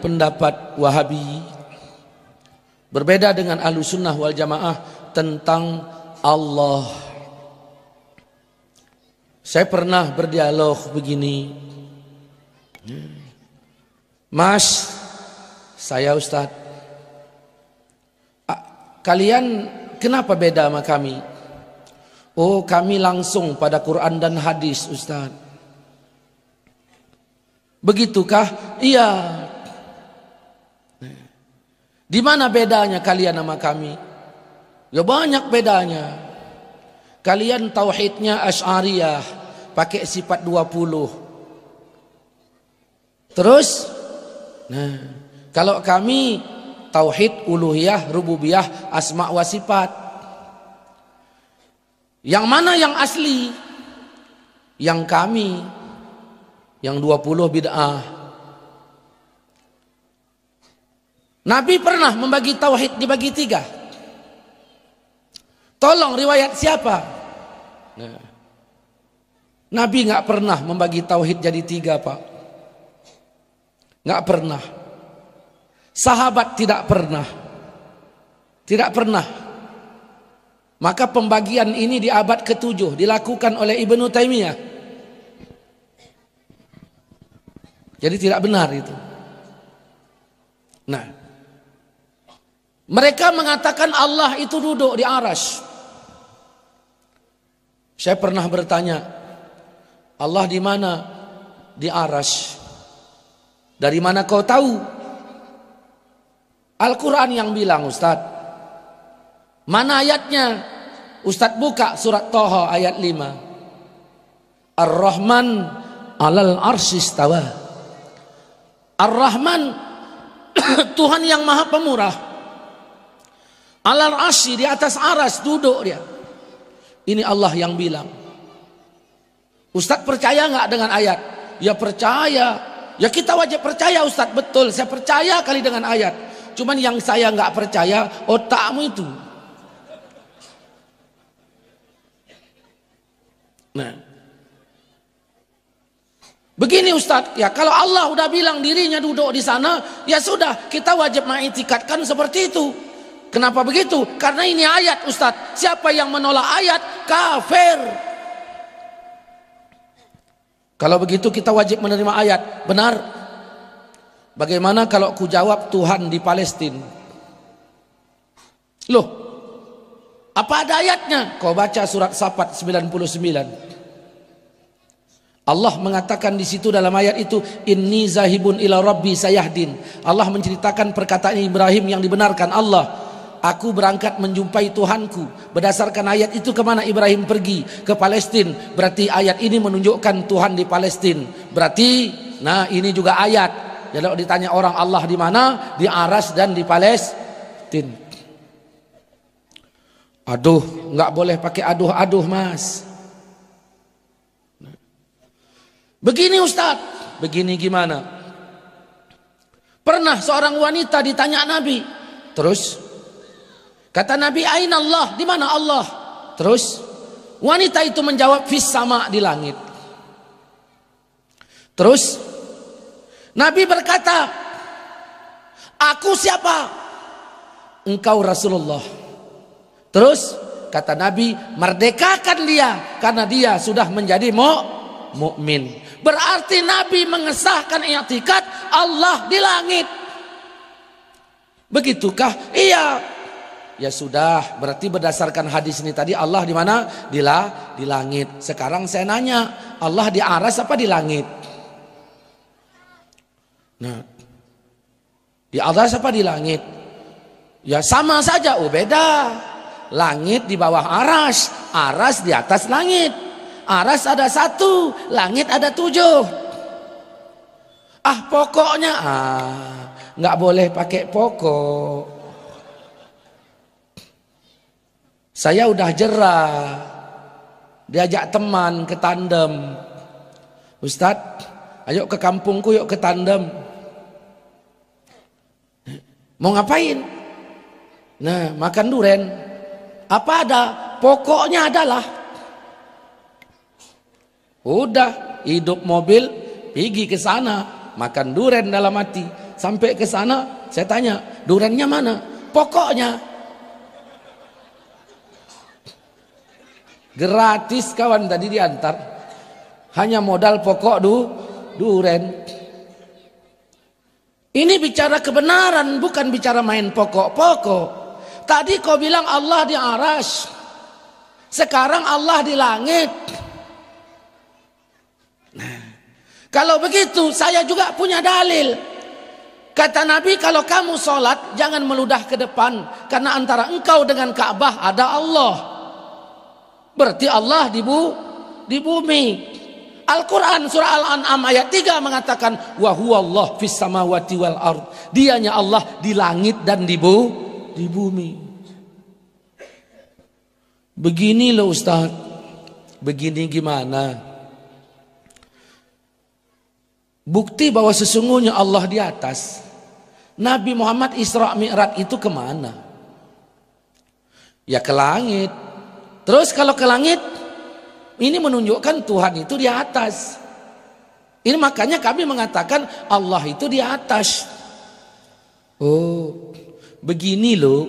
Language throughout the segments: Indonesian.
pendapat Wahabi berbeda dengan Ahlussunnah wal Jamaah tentang Allah. Saya pernah berdialog begini, Mas, saya Ustaz, kalian kenapa beda sama kami? Oh, kami langsung pada Quran dan hadis Ustaz. Begitukah? Iya. Di mana bedanya kalian sama kami? Ya banyak bedanya. Kalian tauhidnya Asy'ariyah, pakai sifat 20. Terus, kalau kami tauhid uluhiyah, rububiyah, asma wa sifat. Yang mana yang asli? Yang kami, yang 20 bid'ah. Nabi pernah membagi tauhid dibagi 3. Tolong riwayat siapa? Nabi nggak pernah membagi tauhid jadi 3, Pak. Nggak pernah. Sahabat tidak pernah. Tidak pernah. Maka pembagian ini di abad ke-7 dilakukan oleh Ibnu Taimiyah. Jadi tidak benar itu. Nah, mereka mengatakan Allah itu duduk di arasy. Saya pernah bertanya, Allah di mana? Di arasy. Dari mana kau tahu? Al-Quran yang bilang, Ustaz. Mana ayatnya? Ustaz buka surat Thaha ayat 5. Ar-Rahman alal arsy istawa. Ar-Rahman Tuhan yang Maha Pemurah. Alal arsy, di atas aras duduk dia. Ini Allah yang bilang. Ustaz percaya nggak dengan ayat? Ya percaya. Ya kita wajib percaya Ustaz, betul. Saya percaya kali dengan ayat. Cuman yang saya nggak percaya otakmu itu. Nah, begini Ustaz, ya kalau Allah udah bilang dirinya duduk di sana, ya sudah kita wajib mengiktikadkan seperti itu. Kenapa begitu? Karena ini ayat Ustaz. Siapa yang menolak ayat kafir. Kalau begitu kita wajib menerima ayat. Benar. Bagaimana kalau ku jawab Tuhan di Palestina? Loh, apa ada ayatnya? Kau baca surat Safat 99. Allah mengatakan di situ dalam ayat itu, inni zahibun ila rabbi sayahdin. Allah menceritakan perkataan Ibrahim yang dibenarkan Allah. Aku berangkat menjumpai Tuhanku. Berdasarkan ayat itu kemana Ibrahim pergi? Ke Palestina. Berarti ayat ini menunjukkan Tuhan di Palestina. Berarti, nah ini juga ayat. Jadi kalau ditanya orang Allah di mana? Di aras dan di Palestina. Aduh, nggak boleh pakai aduh-aduh Mas. Begini Ustaz, begini gimana? Pernah seorang wanita ditanya Nabi, terus kata Nabi, aina Allah, di mana Allah? Terus wanita itu menjawab, fis sama, di langit. Terus Nabi berkata, aku siapa? Engkau Rasulullah. Terus kata Nabi, merdekakan dia karena dia sudah menjadi mukmin. Berarti Nabi mengesahkan i'tikad Allah di langit. Begitukah? Iya. Ya sudah, berarti berdasarkan hadis ini tadi Allah di mana? Di langit. Sekarang saya nanya, Allah di aras apa di langit? Nah, di atas apa di langit? Ya sama saja, oh beda. Langit di bawah aras, aras di atas langit. Aras ada 1, langit ada 7. Pokoknya nggak boleh pakai pokok. Saya udah jerah, diajak teman ke tandem. Ustadz, ayo ke kampungku yuk ke tandem. Mau ngapain? Nah, makan duren. Apa ada? Pokoknya adalah. Udah, hidup mobil, pergi ke sana, makan duren dalam hati. Sampai ke sana, saya tanya, durennya mana? Pokoknya. Gratis kawan tadi diantar. Hanya modal pokok duren. Ini bicara kebenaran, bukan bicara main pokok-pokok. Tadi kau bilang Allah di arsy. Sekarang Allah di langit. Nah, kalau begitu saya juga punya dalil. Kata Nabi, kalau kamu sholat jangan meludah ke depan, karena antara engkau dengan Ka'bah ada Allah. Berarti Allah di bumi. Al-Quran surah Al-An'am ayat 3 mengatakan, wa huwallah fis samawati wal ard. Dianya Allah di langit dan di bumi. Begini loh Ustaz. Begini gimana? Bukti bahwa sesungguhnya Allah di atas. Nabi Muhammad Isra Mi'raj itu kemana? Ya ke langit. Terus kalau ke langit, ini menunjukkan Tuhan itu di atas. Ini makanya kami mengatakan Allah itu di atas. Oh, begini loh.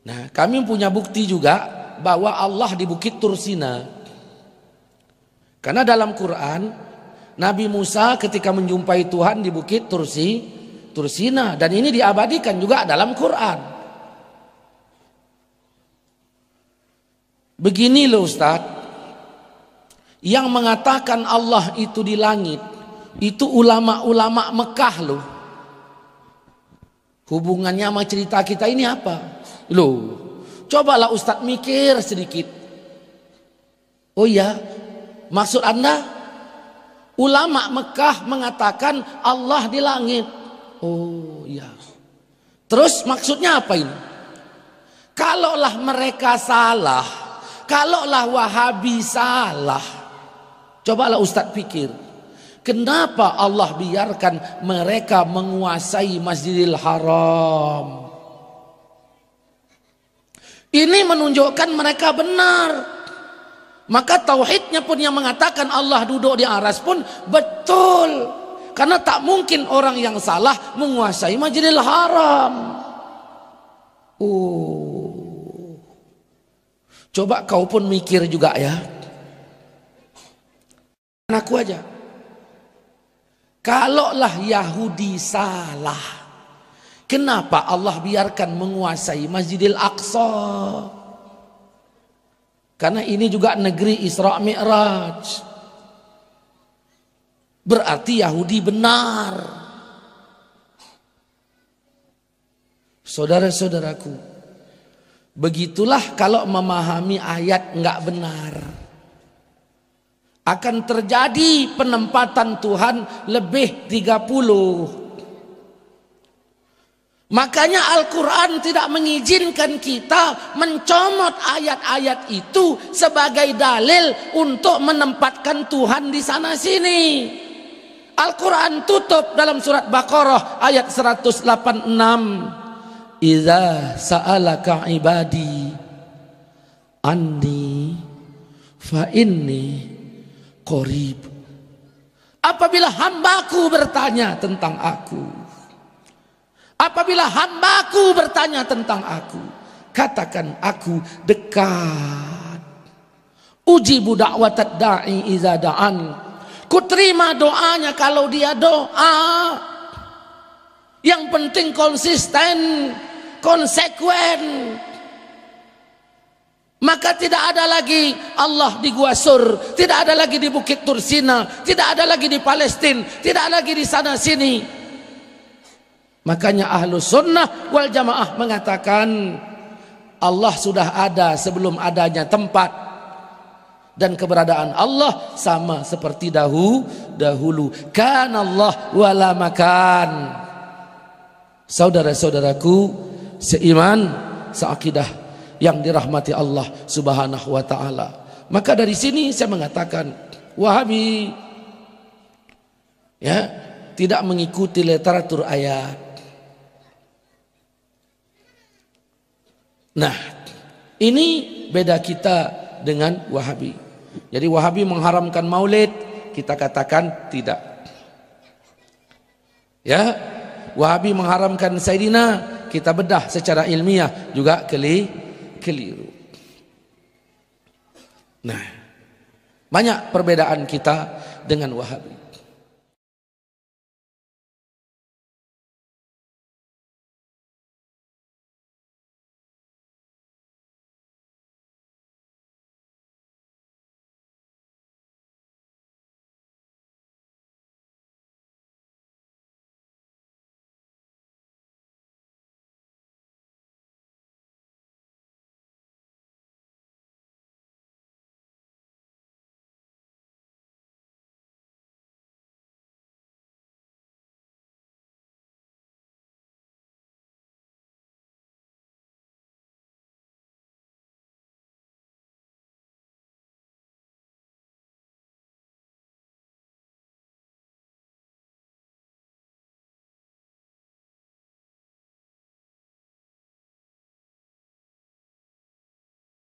Nah, kami punya bukti juga bahwa Allah di Bukit Tursina. Karena dalam Quran, Nabi Musa ketika menjumpai Tuhan di Bukit Tursina, dan ini diabadikan juga dalam Quran. Begini loh Ustaz, yang mengatakan Allah itu di langit, itu ulama-ulama Mekah loh. Hubungannya sama cerita kita ini apa? Loh, cobalah Ustadz mikir sedikit. Oh iya, maksud Anda ulama Mekah mengatakan Allah di langit. Oh iya. Terus maksudnya apa ini? Kalaulah mereka salah, kalaulah Wahabi salah, cobalah Ustadz pikir, kenapa Allah biarkan mereka menguasai Masjidil Haram? Ini menunjukkan mereka benar. Maka tauhidnya pun yang mengatakan Allah duduk di arsy pun betul. Karena tak mungkin orang yang salah menguasai Masjidil Haram. Oh. Coba kau pun mikir juga ya. Aku aja. Kalaulah Yahudi salah, kenapa Allah biarkan menguasai Masjidil Aqsa? Karena ini juga negeri Isra Mi'raj. Berarti Yahudi benar. Saudara-saudaraku, begitulah kalau memahami ayat enggak benar. Akan terjadi penempatan Tuhan lebih 30. Makanya Al-Quran tidak mengizinkan kita mencomot ayat-ayat itu sebagai dalil untuk menempatkan Tuhan di sana sini. Al-Quran tutup dalam surat Baqarah ayat 186. Idza sa'alaka ibadi anni fa inni qarib. Apabila hambaku bertanya tentang aku, apabila hambaku bertanya tentang aku, katakan aku dekat. Ujibu da'watad da'i iza da'an. Ku terima doanya kalau dia doa. Yang penting konsisten, konsekuen. Maka tidak ada lagi Allah di Gua Sur, tidak ada lagi di Bukit Tursina, tidak ada lagi di Palestina, tidak lagi di sana sini. Makanya Ahlus Sunnah wal Jamaah mengatakan Allah sudah ada sebelum adanya tempat, dan keberadaan Allah sama seperti dahulu. Kana Allah wala makan. Saudara-saudaraku seiman, seakidah yang dirahmati Allah Subhanahu wa taala. Maka dari sini saya mengatakan Wahabi ya tidak mengikuti literatur ayat. Nah, ini beda kita dengan Wahabi. Jadi Wahabi mengharamkan maulid, kita katakan tidak. Ya, Wahabi mengharamkan Sayyidina, kita bedah secara ilmiah juga keliru. Nah, banyak perbedaan kita dengan Wahabi.